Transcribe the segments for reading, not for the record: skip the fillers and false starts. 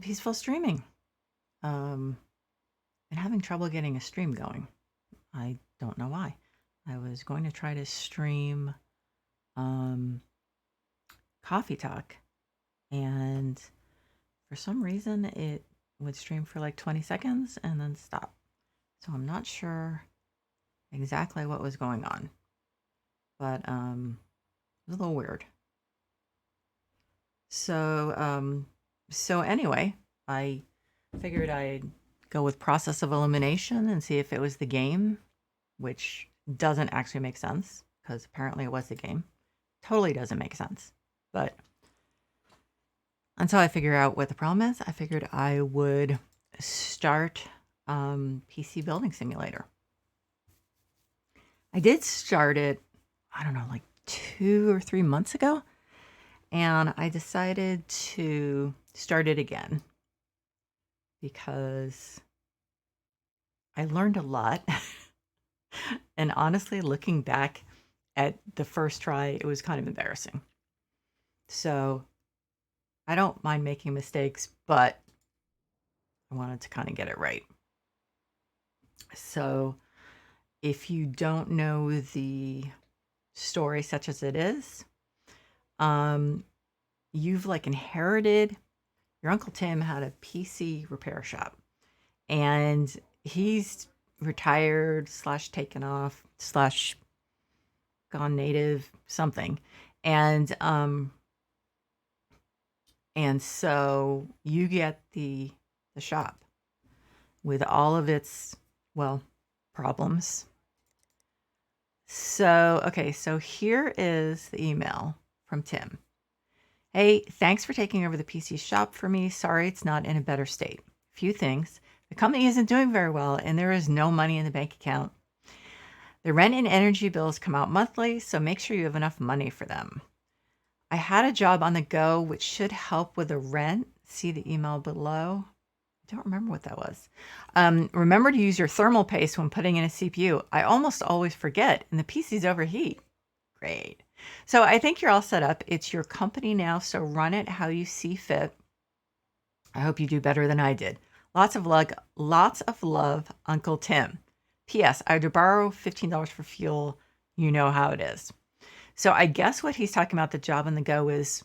Peaceful streaming. Been having trouble getting a stream going. I don't know why. I was going to try to stream um, Coffee Talk, and for some reason it would stream for like 20 seconds and then stop. So I'm not sure exactly what was going on, but it was a little weird. So so anyway, I figured I'd go with process of elimination and see if it was the game, which doesn't actually make sense because apparently it was the game. Totally doesn't make sense. But until I figure out what the problem is, I figured I would start PC Building Simulator. I did start it, I don't know, like 2 or 3 months ago, and I decided to start it again because I learned a lot. And honestly, looking back at the first try, it was kind of embarrassing. So I don't mind making mistakes, but I wanted to kind of get it right. So if you don't know the story such as it is, um, you've like inherited your Uncle Tim had a PC repair shop, and he's retired slash taken off slash gone native something. And and so you get the shop with all of its, well, problems. So, okay, so here is the email from Tim. Hey, thanks for taking over the PC shop for me. Sorry it's not in a better state. Few things. The company isn't doing very well and there is no money in the bank account. The rent and energy bills come out monthly, so make sure you have enough money for them. I had a job on the go which should help with the rent. See the email below. I don't remember what that was. Remember to use your thermal paste when putting in a CPU. I almost always forget, and the PCs overheat. Great. So I think you're all set up. It's your company now, so run it how you see fit. I hope you do better than I did. Lots of love, Uncle Tim. P.S. I had to borrow $15 for fuel. You know how it is. So I guess what he's talking about the job on the go is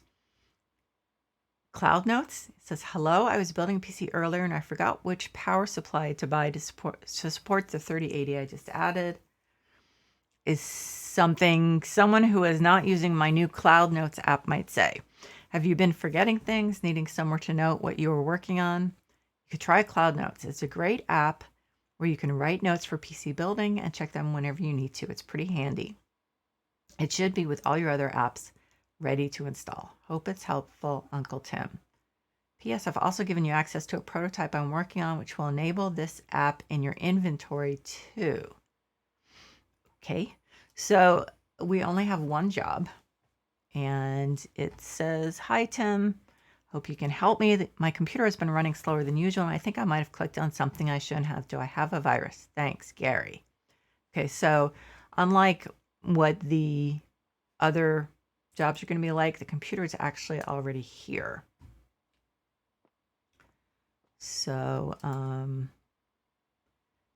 Cloud Notes. It says, hello, I was building a PC earlier and I forgot which power supply to buy to support the 3080 I just added. Is something someone who is not using my new Cloud Notes app might say. Have you been forgetting things, needing somewhere to note what you were working on? You could try Cloud Notes. It's a great app where you can write notes for PC building and check them whenever you need to. It's pretty handy. It should be with all your other apps ready to install. Hope it's helpful, Uncle Tim. P.S. I've also given you access to a prototype I'm working on, which will enable this app in your inventory too. Okay, so we only have one job, and it says, hi, Tim. Hope you can help me. My computer has been running slower than usual, and I think I might have clicked on something I shouldn't have. Do I have a virus? Thanks, Gary. Okay, so unlike what the other jobs are going to be like, the computer is actually already here. So,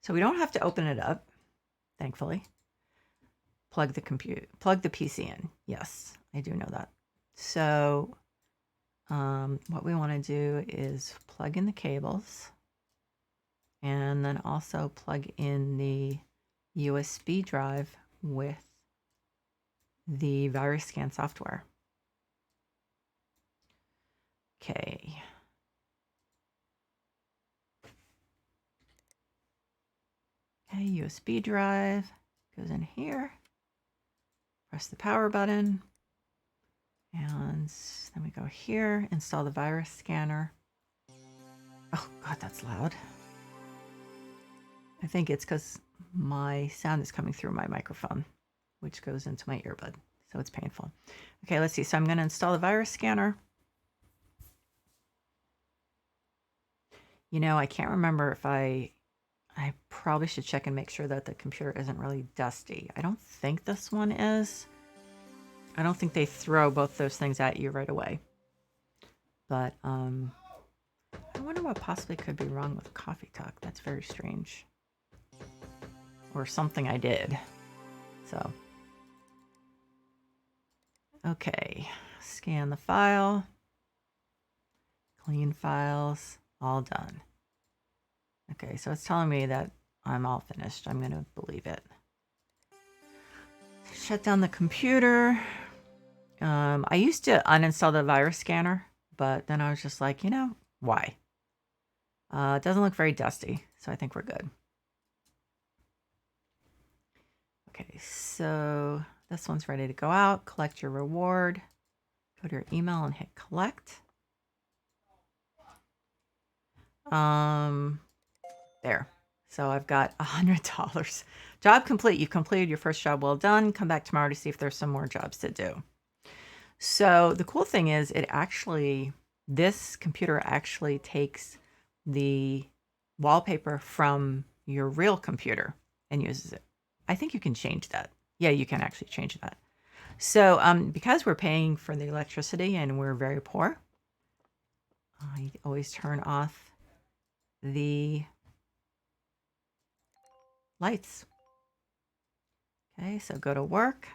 so we don't have to open it up, thankfully. Plug the PC in. Yes, I do know that. So, what we want to do is plug in the cables, and then also plug in the USB drive with the virus scan software. Okay. Okay, USB drive goes in here. Press the power button. And then we go here, install the virus scanner. Oh God, that's loud. I think it's because my sound is coming through my microphone, which goes into my earbud. So it's painful. Okay, let's see. So I'm going to install the virus scanner. You know, I can't remember if I probably should check and make sure that the computer isn't really dusty. I don't think this one is. I don't think they throw both those things at you right away. But I wonder what possibly could be wrong with Coffee Talk. That's very strange. Or something I did. So, okay. Scan the file. Clean files. All done. Okay, so it's telling me that I'm all finished. I'm going to believe it. Shut down the computer. I used to uninstall the virus scanner, but then I was just like, why? It doesn't look very dusty, so I think we're good. Okay, so this one's ready to go out. Collect your reward. Go to your email and hit collect. There. So I've got $100. Job complete. You've completed your first job. Well done. Come back tomorrow to see if there's some more jobs to do. So the cool thing is this computer actually takes the wallpaper from your real computer and uses it. I think you can change that. Yeah, you can actually change that. So because we're paying for the electricity and we're very poor, I always turn off the lights. Okay, so go to work,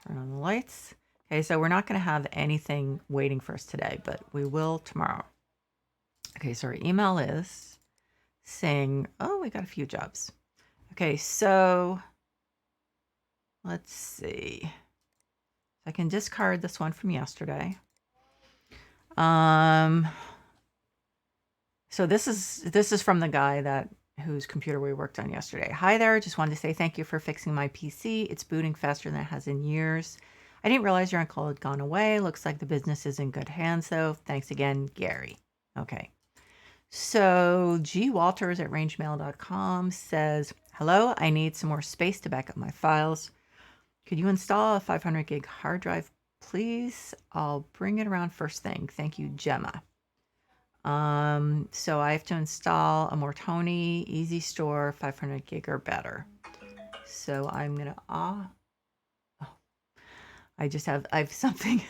turn on the lights. Okay, so we're not going to have anything waiting for us today, but we will tomorrow. Okay, so our email is saying, oh, we got a few jobs. Okay, so let's see. I can discard this one from yesterday. So this is from the guy whose computer we worked on yesterday. Hi there, just wanted to say thank you for fixing my PC. It's booting faster than it has in years. I didn't realize your uncle had gone away. Looks like the business is in good hands though. Thanks again, Gary. Okay. So G Walters at rangemail.com says, hello, I need some more space to back up my files. Could you install a 500 gig hard drive, please? I'll bring it around first thing. Thank you, Gemma. So I have to install a Mortoni Easy Store 500 gig or better. So I'm going to, I have something.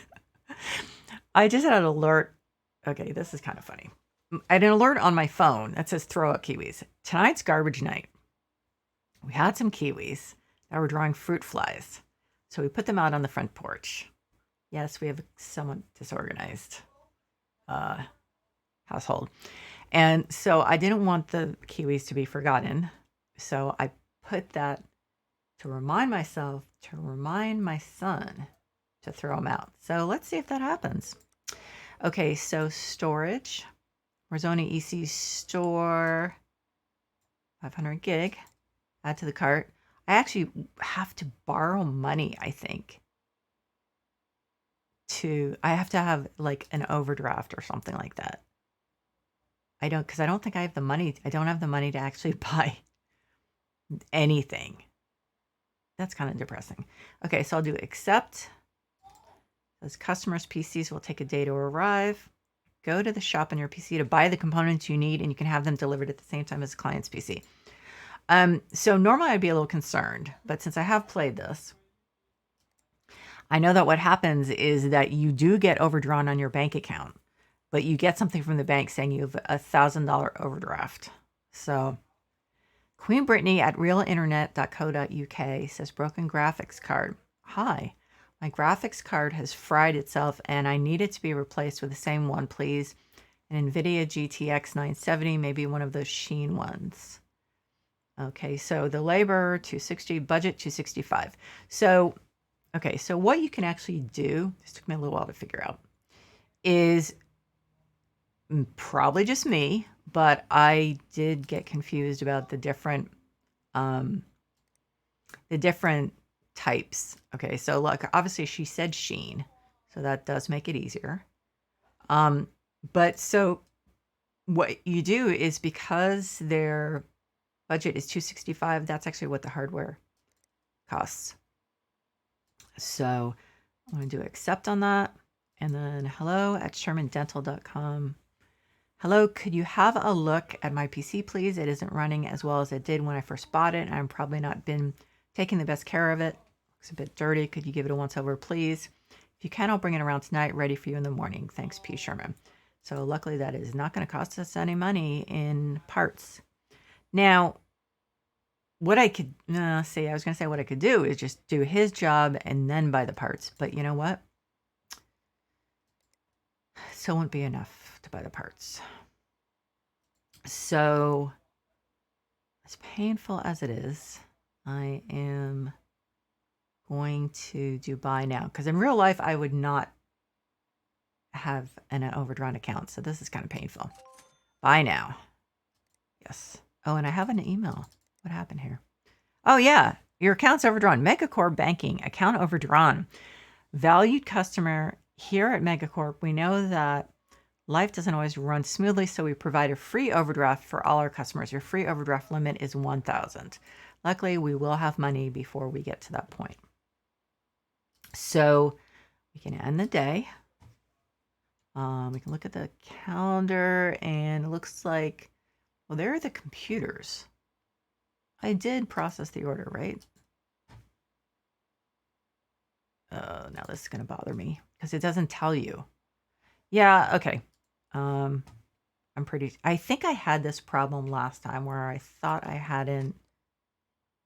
I just had an alert. Okay, this is kind of funny. I had an alert on my phone that says throw out kiwis. Tonight's garbage night. We had some kiwis that were drawing fruit flies. So we put them out on the front porch. Yes, we have somewhat disorganized household. And so I didn't want the kiwis to be forgotten. So I put that to remind myself, to remind my son to throw them out. So let's see if that happens. Okay, so storage. Morzoni EC Store 500 gig. Add to the cart. I actually have to borrow money, I think. I have to have like an overdraft or something like that. Because I don't think I have the money. I don't have the money to actually buy anything. That's kind of depressing. Okay, so I'll do accept. Those customers' PCs will take a day to arrive. Go to the shop on your PC to buy the components you need, and you can have them delivered at the same time as the client's PC. So normally I'd be a little concerned, but since I have played this, I know that what happens is that you do get overdrawn on your bank account, but you get something from the bank saying you have $1,000 overdraft. So Queen Brittany at realinternet.co.uk says broken graphics card. Hi, my graphics card has fried itself and I need it to be replaced with the same one, please. An NVIDIA GTX 970, maybe one of those Sheen ones. Okay, so the labor 260, budget 265. So, okay, so what you can actually do, this took me a little while to figure out, is probably just me, but I did get confused about the different types. Okay, so look, obviously she said Sheen, so that does make it easier. But so what you do is because their budget is 265, that's actually what the hardware costs. So I'm going to do accept on that. And then hello at shermandental.com. Hello, could you have a look at my PC, please? It isn't running as well as it did when I first bought it, and I'm probably not been taking the best care of it. Looks a bit dirty. Could you give it a once over, please? If you can, I'll bring it around tonight, ready for you in the morning. Thanks, P. Sherman. So luckily that is not going to cost us any money in parts. Now, what I could say, I was going to say what I could do is just do his job and then buy the parts. But you know what? Still won't be enough to buy the parts. So, as painful as it is, I am going to do buy now. Because in real life, I would not have an overdrawn account. So this is kind of painful. Buy now. Yes. Oh, and I have an email. What happened here? Oh, yeah. Your account's overdrawn. Megacorp Banking, account overdrawn. Valued customer, here at Megacorp, we know that life doesn't always run smoothly, so we provide a free overdraft for all our customers. Your free overdraft limit is $1,000. Luckily, we will have money before we get to that point. So we can end the day. We can look at the calendar, and it looks like, well, there are the computers. I did process the order, right? Now this is going to bother me because it doesn't tell you. Yeah, okay. I think I had this problem last time where I thought I hadn't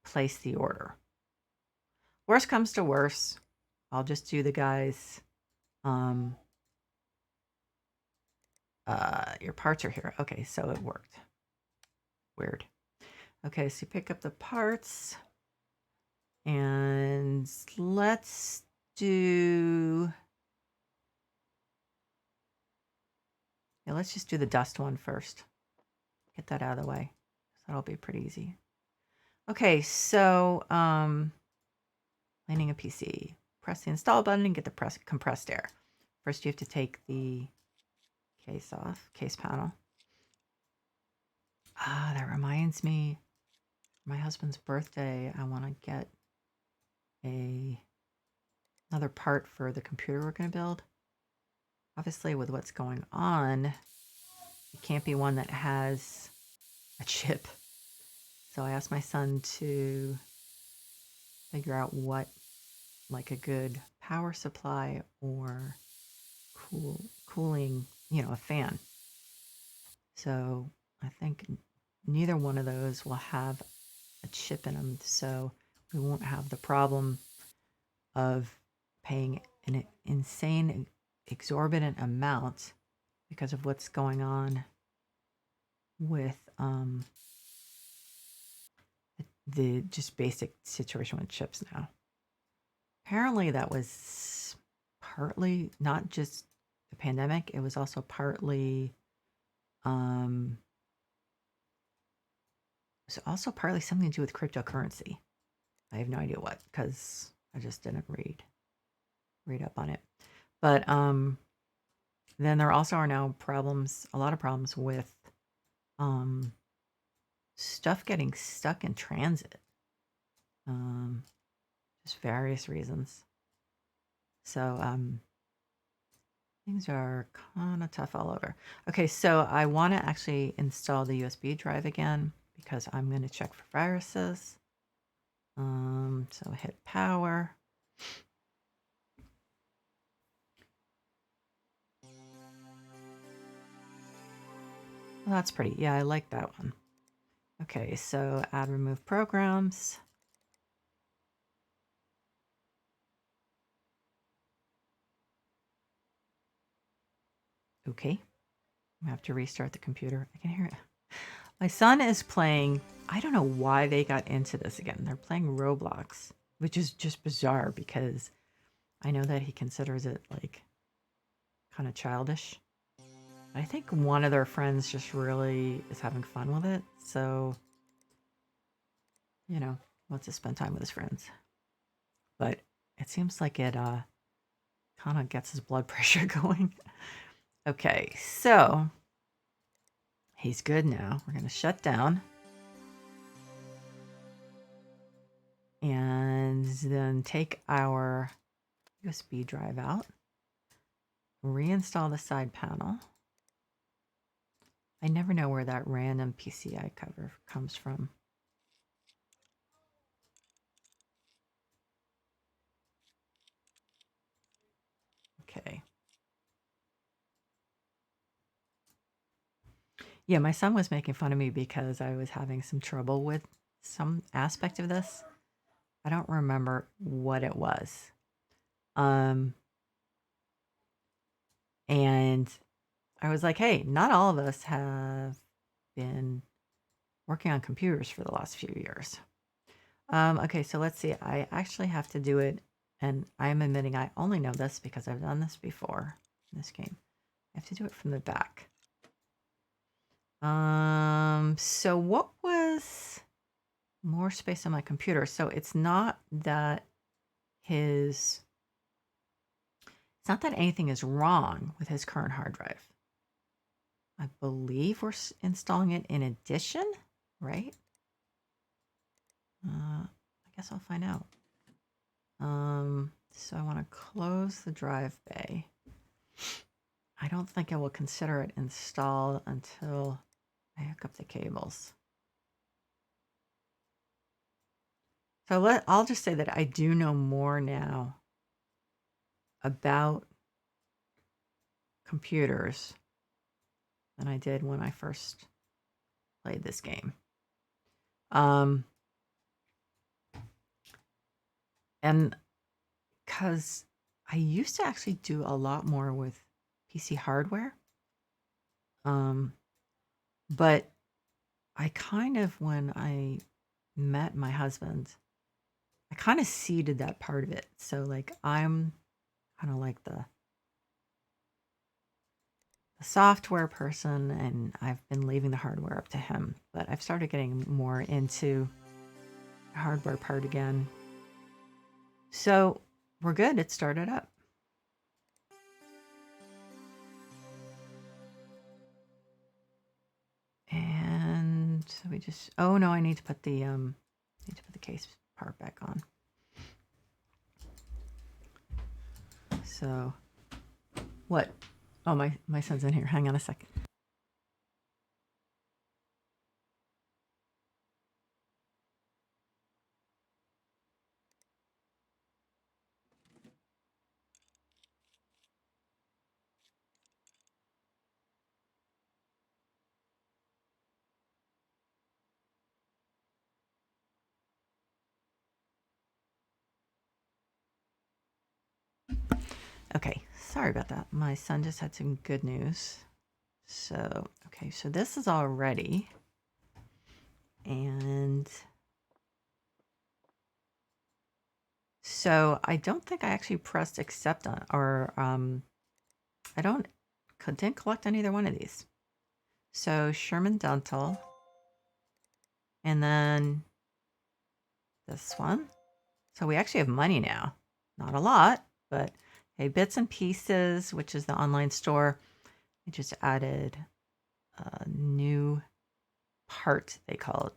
placed the order. Worst comes to worst, I'll just do the guys. Your parts are here. Okay, so it worked. Weird. Okay, so you pick up the parts and let's do, yeah, let's just do the dust one first. Get that out of the way. That'll be pretty easy. Okay, so landing a PC. Press the install button and get the compressed air. First, you have to take the case off, case panel. That reminds me, my husband's birthday, I want to get another part for the computer we're going to build. Obviously, with what's going on, it can't be one that has a chip. So I asked my son to figure out what, like a good power supply or cooling, a fan. So I think neither one of those will have a chip in them, so we won't have the problem of paying an insane, exorbitant amount because of what's going on with the just basic situation with chips now. Apparently that was partly not just the pandemic, it was also partly something to do with cryptocurrency. I have no idea what, because I just didn't read up on it. But then there also are now a lot of problems with stuff getting stuck in transit. Just various reasons. So things are kind of tough all over. Okay, so I want to actually install the USB drive again because I'm going to check for viruses. So hit power. Well, that's pretty. Yeah, I like that one. Okay, so add remove programs. Okay. I have to restart the computer. I can hear it. My son is playing, I don't know why they got into this again. They're playing Roblox, which is just bizarre because I know that he considers it like kind of childish. I think one of their friends just really is having fun with it. So, wants to spend time with his friends. But it seems like it kind of gets his blood pressure going. Okay, so he's good now. We're going to shut down. And then take our USB drive out. Reinstall the side panel. I never know where that random PCI cover comes from. Okay. Yeah, my son was making fun of me because I was having some trouble with some aspect of this. I don't remember what it was. Um, and I was like, hey, not all of us have been working on computers for the last few years. Okay, so let's see. I actually have to do it, and I'm admitting I only know this because I've done this before in this game. I have to do it from the back. So what was more space on my computer? So it's not that his, it's not that anything is wrong with his current hard drive. I believe we're installing it in addition, right? I guess I'll find out. So I want to close the drive bay. I don't think I will consider it installed until I hook up the cables. So I'll just say that I do know more now about computers than I did when I first played this game. And because I used to actually do a lot more with PC hardware. But I kind of, when I met my husband, I kind of ceded that part of it. So like I'm kind of like the software person, and I've been leaving the hardware up to him. But I've started getting more into the hardware part again. So we're good. It started up. And so we just, oh no, I need to put the case part back on. So what? Oh, my son's in here. Hang on a second. Okay, sorry about that. My son just had some good news. So, okay, so this is all ready. And so I don't think I actually pressed accept on, or I didn't collect on either one of these. So Sherman Dental, and then this one. So we actually have money now. Not a lot, but hey, Bits and Pieces, which is the online store. I just added a new part, they call it.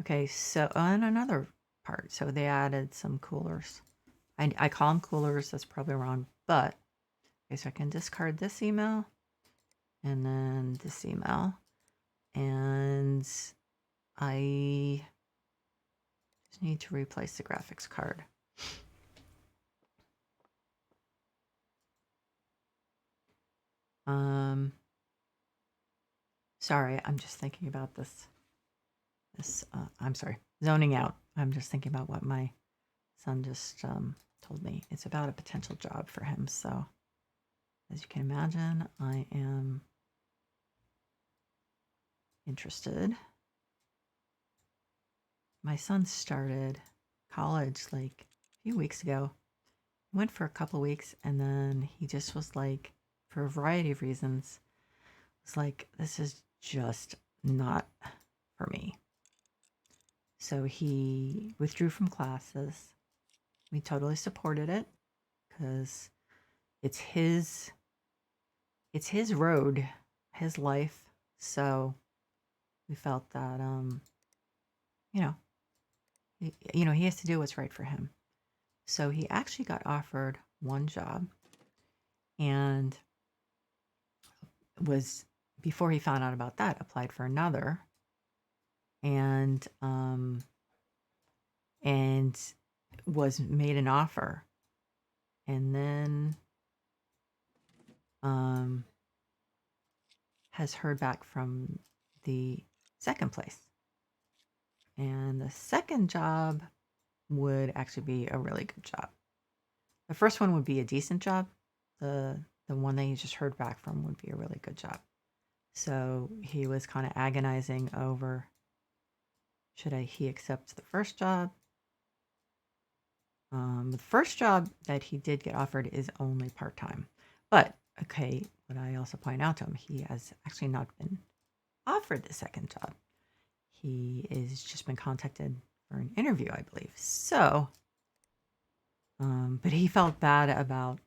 Okay, so and another part. So they added some coolers. I call them coolers. That's probably wrong, but okay. So I can discard this email, and then this email, and I just need to replace the graphics card. Sorry, I'm just thinking about this. I'm sorry, zoning out. I'm just thinking about what my son just told me. It's about a potential job for him. So, as you can imagine, I am interested. My son started college like a few weeks ago. Went for a couple weeks, and then he just was like, for a variety of reasons, was like, this is just not for me. So he withdrew from classes. We totally supported it because it's his road, his life. So we felt that you know, he has to do what's right for him. So he actually got offered one job, and was, before he found out about that, applied for another, and was made an offer, and then has heard back from the second place. And the second job would actually be a really good job. The first one would be a decent job. The one that you just heard back from would be a really good job. So he was kind of agonizing over, should he accept the first job? The first job that he did get offered is only part-time. But, okay, what I also point out to him, he has actually not been offered the second job. He is just been contacted for an interview, I believe. So, but he felt bad about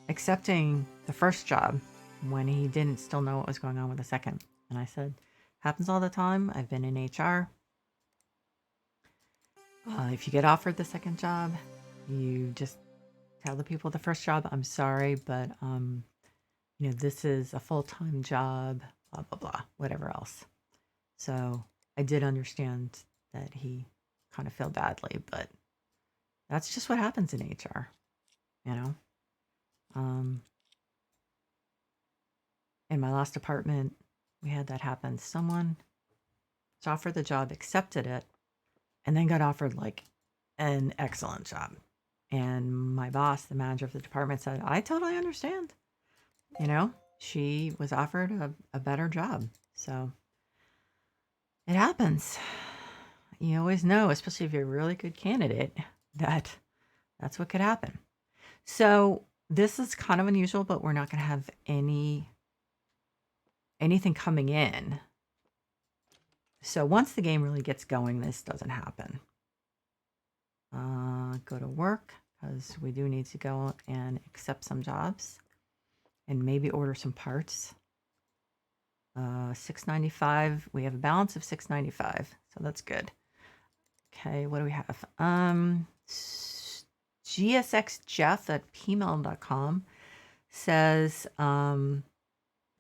accepting the first job when he didn't still know what was going on with the second. And I said, happens all the time. I've been in HR. If you get offered the second job, you just tell the people the first job, I'm sorry, but this is a full-time job, blah, blah, blah, whatever else. So I did understand that he kind of felt badly, but that's just what happens in HR, In my last department, we had that happen. Someone was offered the job, accepted it, and then got offered like an excellent job. And my boss, the manager of the department, said, I totally understand. She was offered a better job. So it happens. You always know, especially if you're a really good candidate, that's what could happen. So this is kind of unusual, but we're not going to have anything coming in. So once the game really gets going, this doesn't happen. Go to work, because we do need to go and accept some jobs and maybe order some parts. $6.95. We have a balance of $6.95, so that's good. Okay, what do we have? GSXJeff at pmail.com says,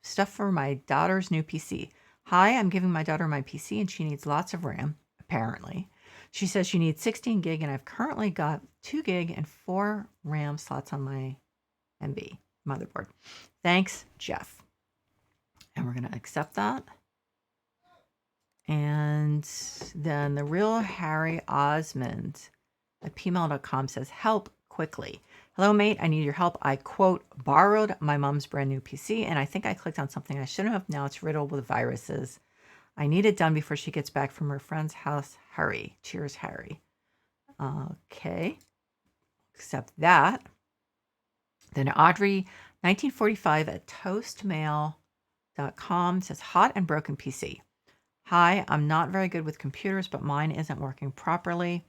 stuff for my daughter's new PC. Hi, I'm giving my daughter my PC and she needs lots of RAM, apparently. She says she needs 16 gig and I've currently got 2 gig and 4 RAM slots on my MB motherboard. Thanks, Jeff. And we're going to accept that. And then the real Harry Osmond at pmail.com says, help quickly. Hello, mate. I need your help. I, quote, borrowed my mom's brand new PC and I think I clicked on something I shouldn't have. Now it's riddled with viruses. I need it done before she gets back from her friend's house. Hurry. Cheers, Harry. Okay. Accept that. Then Audrey, 1945 at toastmail.com says, hot and broken PC. Hi, I'm not very good with computers, but mine isn't working properly.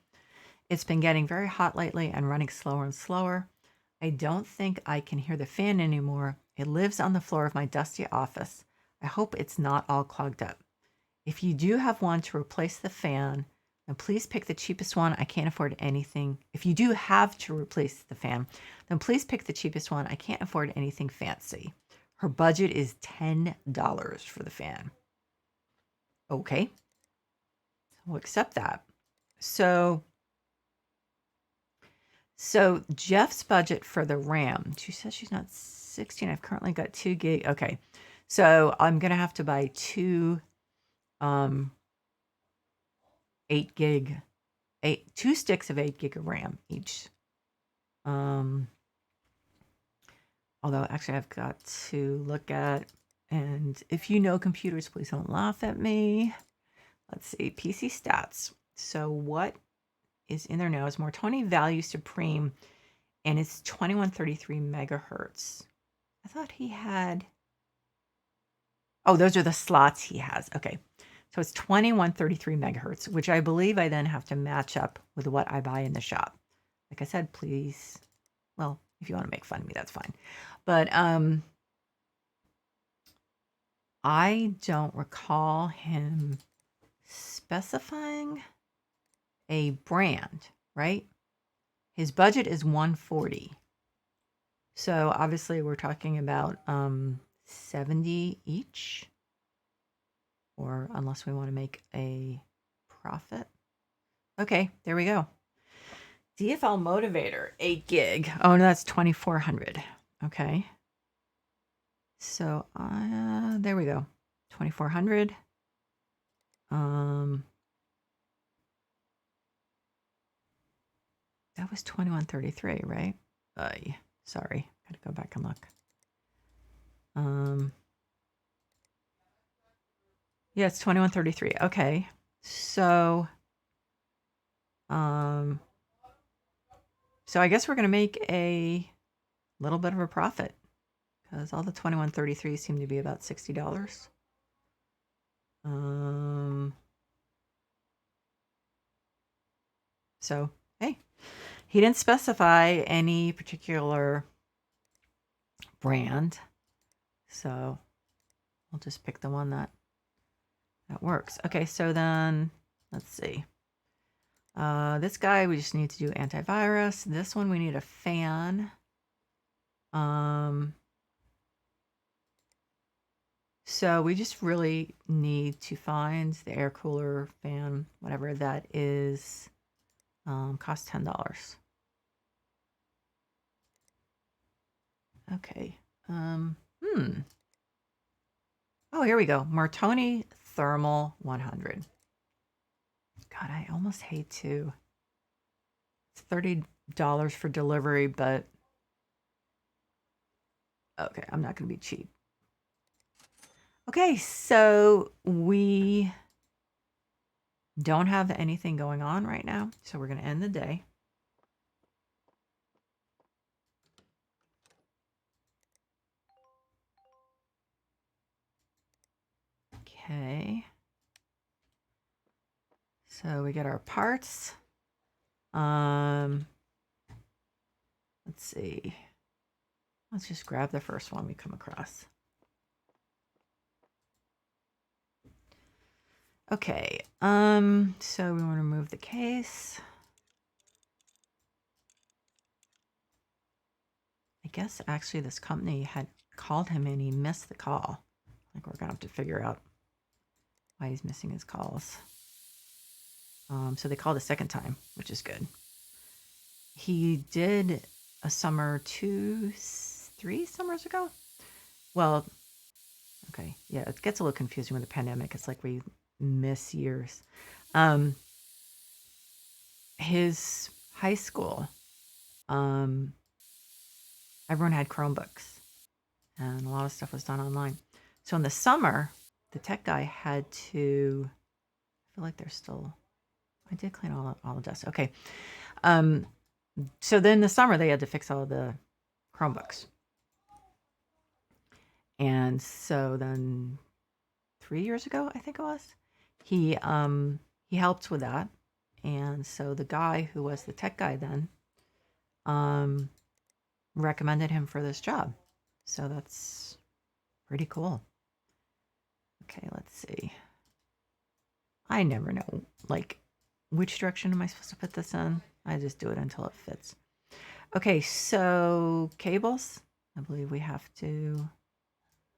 It's been getting very hot lately and running slower and slower. I don't think I can hear the fan anymore. It lives on the floor of my dusty office. I hope it's not all clogged up. If you do have one to replace the fan, then please pick the cheapest one. I can't afford anything. If you do have to replace the fan, then please pick the cheapest one. I can't afford anything fancy. Her budget is $10 for the fan. Okay. We'll accept that. So Jeff's budget for the RAM, she says she's not 16. I've currently got 2 gig. Okay. So I'm going to have to buy 2 2 sticks of 8 gig of RAM each. Although actually I've got to look at, and if you know computers, please don't laugh at me. Let's see, PC stats. So what is in there now is more 20 value supreme, and it's 2133 megahertz. I thought he had, oh, those are the slots he has. Okay. So it's 2133 megahertz, which I believe I then have to match up with what I buy in the shop. Like I said, please, well, if you want to make fun of me, that's fine. But I don't recall him specifying a brand, right? His budget is 140. So obviously we're talking about 70 each, or unless we want to make a profit. Okay, there we go. DFL Motivator, 8 gig. Oh, no, that's 2400. Okay. So there we go. 2400. That was 2133, right? Sorry, gotta go back and look. Yeah, it's 2133. Okay. So so I guess we're gonna make a little bit of a profit because all the 2133 seem to be about $60. So hey, he didn't specify any particular brand, so we'll just pick the one that works. Okay, so then let's see. This guy we just need to do antivirus. This one we need a fan. So we just really need to find the air cooler fan, whatever that is, costs $10. Okay. Oh, here we go. Martoni Thermal 100. God, I almost hate to. It's $30 for delivery, but okay, I'm not going to be cheap. Okay, so we don't have anything going on right now, so we're going to end the day. Okay. So we get our parts. Let's see. Let's just grab the first one we come across. Okay. So we want to move the case. I guess actually this company had called him and he missed the call. I think we're gonna have to figure out why he's missing his calls. So they called a second time, which is good. He did a summer 3 summers ago. Well, okay, yeah, it gets a little confusing with the pandemic. It's like we miss years. His high school, everyone had Chromebooks, and a lot of stuff was done online. So in the summer, the tech guy had to. I feel like they're still. I did clean all the dust. Okay. So then in the summer they had to fix all the Chromebooks. And so then 3 years ago, I think it was, he helped with that. And so the guy who was the tech guy then recommended him for this job. So that's pretty cool. Okay, let's see. I never know, like, which direction am I supposed to put this in? I just do it until it fits. Okay, so cables. I believe we have to.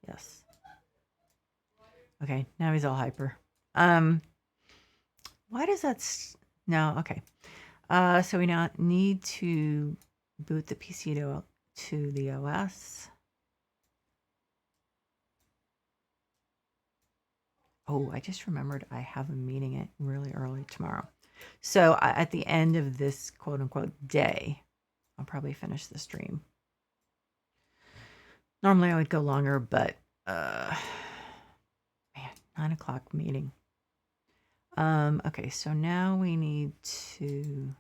Yes. Okay, now he's all hyper. Why does that? No, okay. So we now need to boot the PC to the OS. Oh, I just remembered I have a meeting it really early tomorrow. So at the end of this quote unquote day, I'll probably finish the stream. Normally I would go longer, but man, 9 o'clock meeting. Okay, so now we need to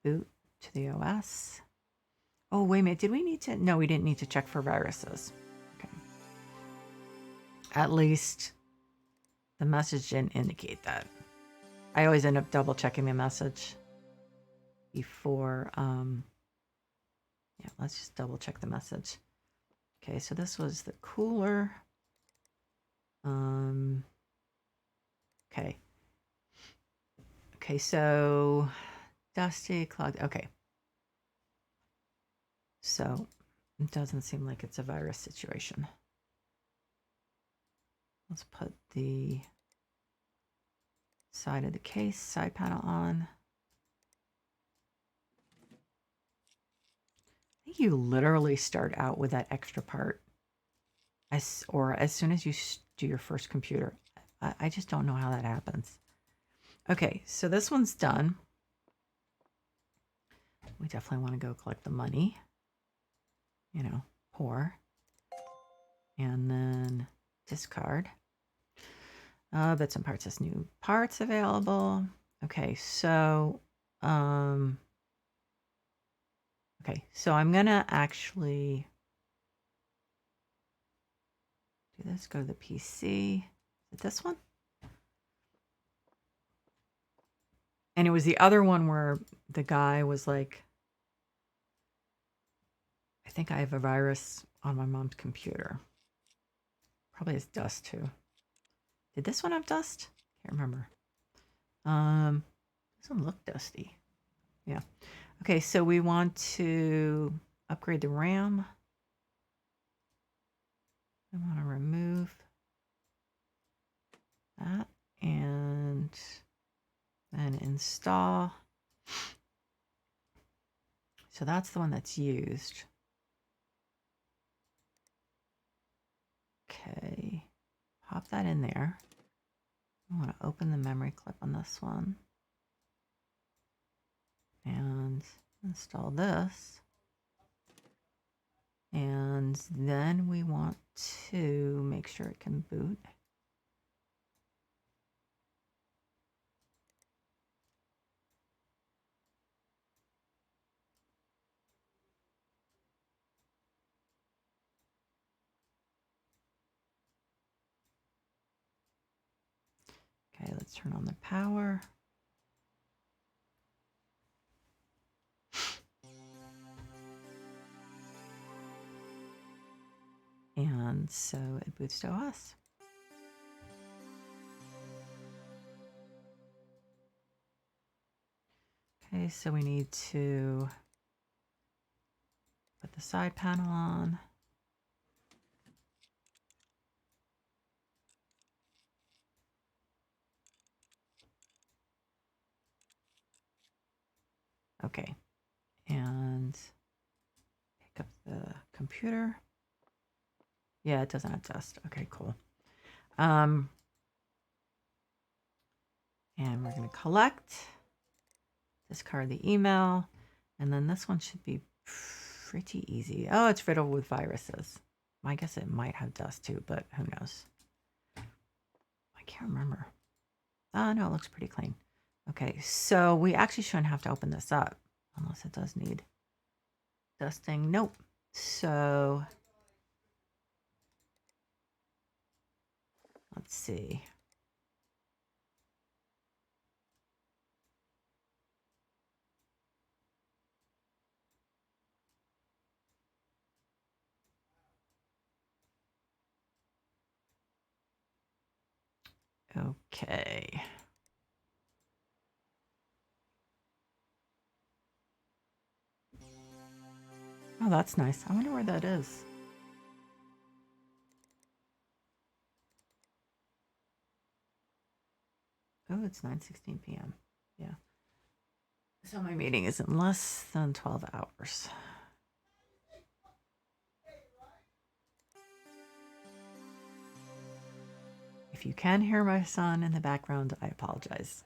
boot to the OS. Oh, wait a minute. Did we need to? No, we didn't need to check for viruses. Okay. At least the message didn't indicate that. I always end up double checking the message before. Yeah, let's just double check the message. Okay, so this was the cooler. Okay. Okay, so dusty, clogged. Okay. So it doesn't seem like it's a virus situation. Let's put the side of the case, side panel on. I think you literally start out with that extra part. as soon as you do your first computer. I just don't know how that happens. Okay, so this one's done. We definitely want to go collect the money. You know, pour. And then discard. Bits and parts has new parts available. Okay, so okay, so I'm gonna actually do this. Go to the PC. Is it this one? And it was the other one where the guy was like, I think I have a virus on my mom's computer. Probably has dust too. Did this one have dust? Can't remember. Doesn't look dusty. Yeah. Okay, so we want to upgrade the RAM. I want to remove that and then install. So that's the one that's used. Okay, pop that in there. I want to open the memory clip on this one and install this. And then we want to make sure it can boot. Okay, let's turn on the power. And so it boots to OS. Okay, so we need to put the side panel on. Okay, and pick up the computer. Yeah, it doesn't have dust. Okay, cool. And we're going to collect, discard the email, and then this one should be pretty easy. Oh, it's riddled with viruses. I guess it might have dust too, but who knows? I can't remember. Oh, no, it looks pretty clean. Okay, so we actually shouldn't have to open this up unless it does need dusting. Nope. So let's see. Okay. Oh, that's nice. I wonder where that is. Oh, it's 9:16 p.m. Yeah. So my meeting is in less than 12 hours. If you can hear my son in the background, I apologize.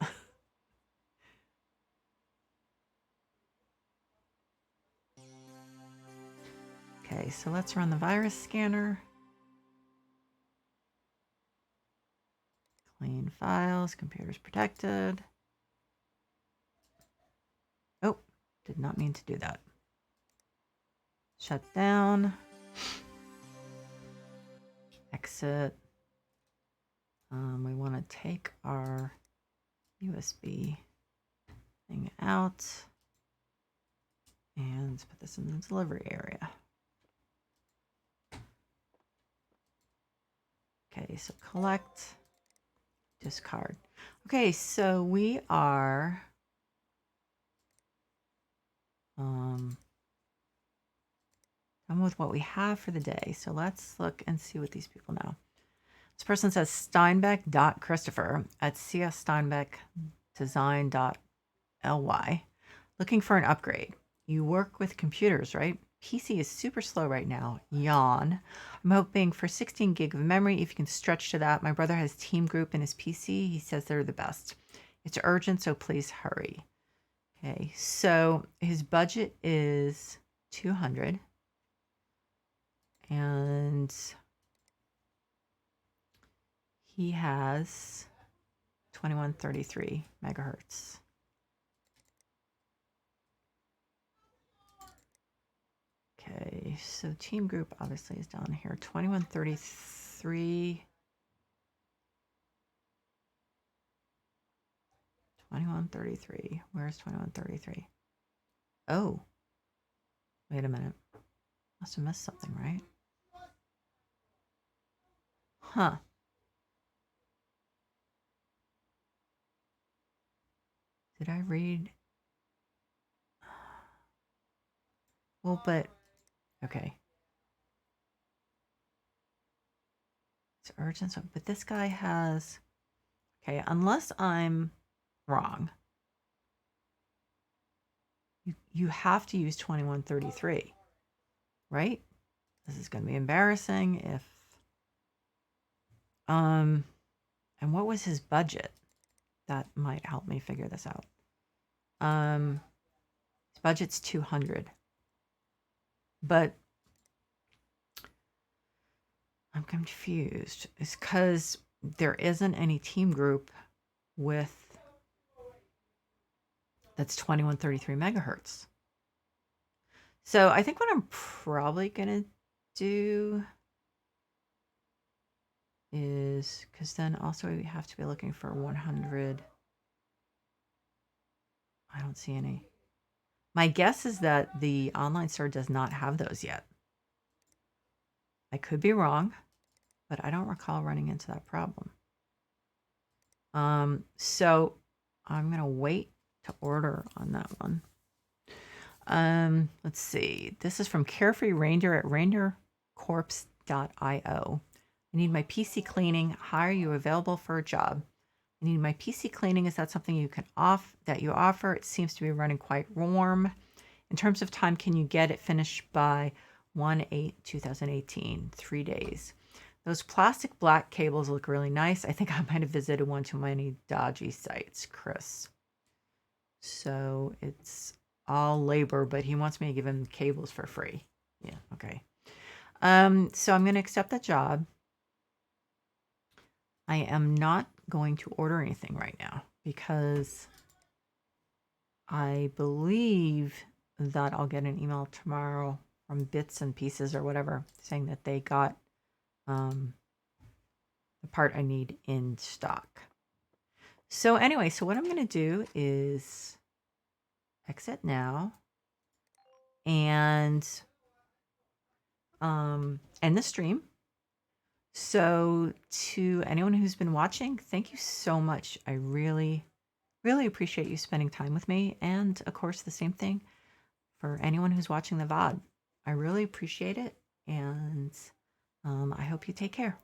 Okay, so let's run the virus scanner. Clean files, computer's protected. Oh, did not mean to do that. Shut down. Exit. We want to take our USB thing out and put this in the delivery area. Okay, so collect, discard. Okay, so we are done with what we have for the day. So let's look and see what these people know. This person says Steinbeck.Christopher at cssteinbeckdesign.ly. Looking for an upgrade. You work with computers, right? PC is super slow right now. Yawn. I'm hoping for 16 gig of memory if you can stretch to that. My brother has Team Group in his PC. He says they're the best. It's urgent, so please hurry. Okay, so his budget is 200 and he has 2133 megahertz. Okay, so Team Group obviously is down here. 2133. 2133. Where's 2133? Oh, wait a minute. Must have missed something, right? Huh. Did I read? Well, but okay. It's urgent, but this guy has. Okay, unless I'm wrong, you have to use 2133, right? This is going to be embarrassing if. And what was his budget? That might help me figure this out. His budget's 200, but I'm confused. It's because there isn't any Team Group with that's 2133 megahertz. So I think what I'm probably gonna do is, because then also we have to be looking for 100. I don't see any. My guess is that the online store does not have those yet. I could be wrong, but I don't recall running into that problem. So I'm gonna wait to order on that one. Let's see. This is from Carefree Reindeer at reindeercorpse.io. I need my PC cleaning. How are you available for a job? I need my PC cleaning. Is that something you can offer? It seems to be running quite warm. In terms of time, can you get it finished by 1/8/2018? 3 days. Those plastic black cables look really nice. I think I might have visited one too many dodgy sites, Chris. So it's all labor, but he wants me to give him cables for free. Yeah, okay. So I'm going to accept that job. I am not going to order anything right now because I believe that I'll get an email tomorrow from Bits and Pieces or whatever saying that they got the part I need in stock. So anyway, so what I'm going to do is exit now and end the stream. So to anyone who's been watching, thank you so much. I really, really appreciate you spending time with me. And of course, the same thing for anyone who's watching the VOD. I really appreciate it. And I hope you take care.